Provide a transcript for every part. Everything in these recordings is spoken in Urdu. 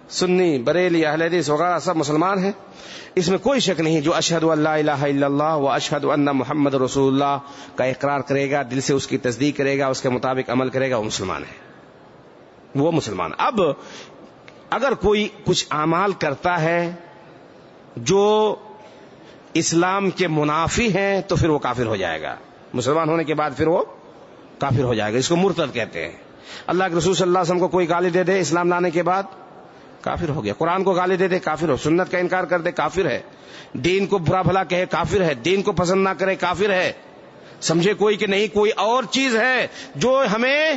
سنی بریلی اہل حدیث وغیرہ سب مسلمان ہیں، اس میں کوئی شک نہیں۔ جو اشہد ان لا الہ الا اللہ و اشہد ان محمد رسول اللہ کا اقرار کرے گا، دل سے اس کی تصدیق کرے گا، اس کے مطابق عمل کرے گا، وہ مسلمان ہے، وہ مسلمان۔ اب اگر کوئی کچھ اعمال کرتا ہے جو اسلام کے منافی ہیں تو پھر وہ کافر ہو جائے گا، مسلمان ہونے کے بعد پھر وہ کافر ہو جائے گا، اس کو مرتد کہتے ہیں۔ اللہ کے رسول صلی اللہ علیہ وسلم کو کوئی گالی دے دے اسلام لانے کے بعد کافر ہو گیا، قرآن کو گالی دے دے کافر ہو، سنت کا انکار کر دے کافر ہے، دین کو برا بھلا کہے کافر ہے، دین کو پسند نہ کرے کافر ہے، سمجھے کوئی کہ نہیں کوئی اور چیز ہے جو ہمیں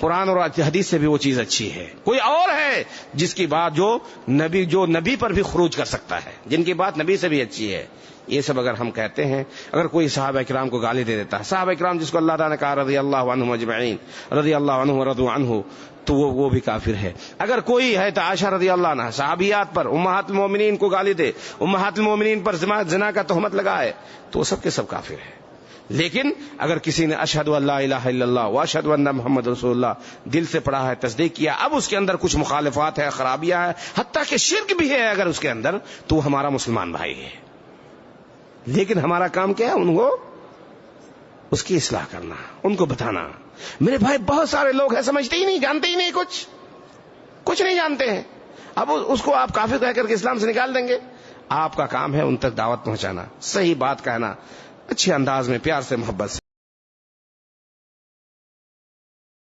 قرآن اور حدیث سے بھی وہ چیز اچھی ہے، کوئی اور ہے جس کی بات جو نبی پر بھی خروج کر سکتا ہے، جن کی بات نبی سے بھی اچھی ہے، یہ سب اگر ہم کہتے ہیں۔ اگر کوئی صحابہ کرام کو گالی دے دیتا ہے، صحابہ کرام جس کو اللہ تعالیٰ نے کہا رضی اللہ عنہم اجمعین، رضی اللہ عنہ ورضوا عنہ، تو وہ بھی کافر ہے۔ اگر کوئی ہے تو عائشہ رضی اللہ عنہ صحابیات پر امہات المومنین کو گالی دے، امہات المومنین پر زنا کا تہمت لگائے، تو وہ سب کے سب کافر ہے۔ لیکن اگر کسی نے اشہد ان لا الہ الا اللہ و اشہد ان محمد رسول اللہ دل سے پڑھا ہے، تصدیق کیا، اب اس کے اندر کچھ مخالفات ہے، خرابیاں ہیں، حتیٰ کہ شرک بھی ہے اگر اس کے اندر، تو وہ ہمارا مسلمان بھائی ہے۔ لیکن ہمارا کام کیا ہے؟ ان کو اس کی اصلاح کرنا، ان کو بتانا۔ میرے بھائی بہت سارے لوگ ہیں سمجھتے ہی نہیں، جانتے ہی نہیں، کچھ نہیں جانتے ہیں، اب اس کو آپ کافر کہہ کر کے اسلام سے نکال دیں گے۔ آپ کا کام ہے ان تک دعوت پہنچانا، صحیح بات کہنا، اچھے انداز میں، پیار سے، محبت سے۔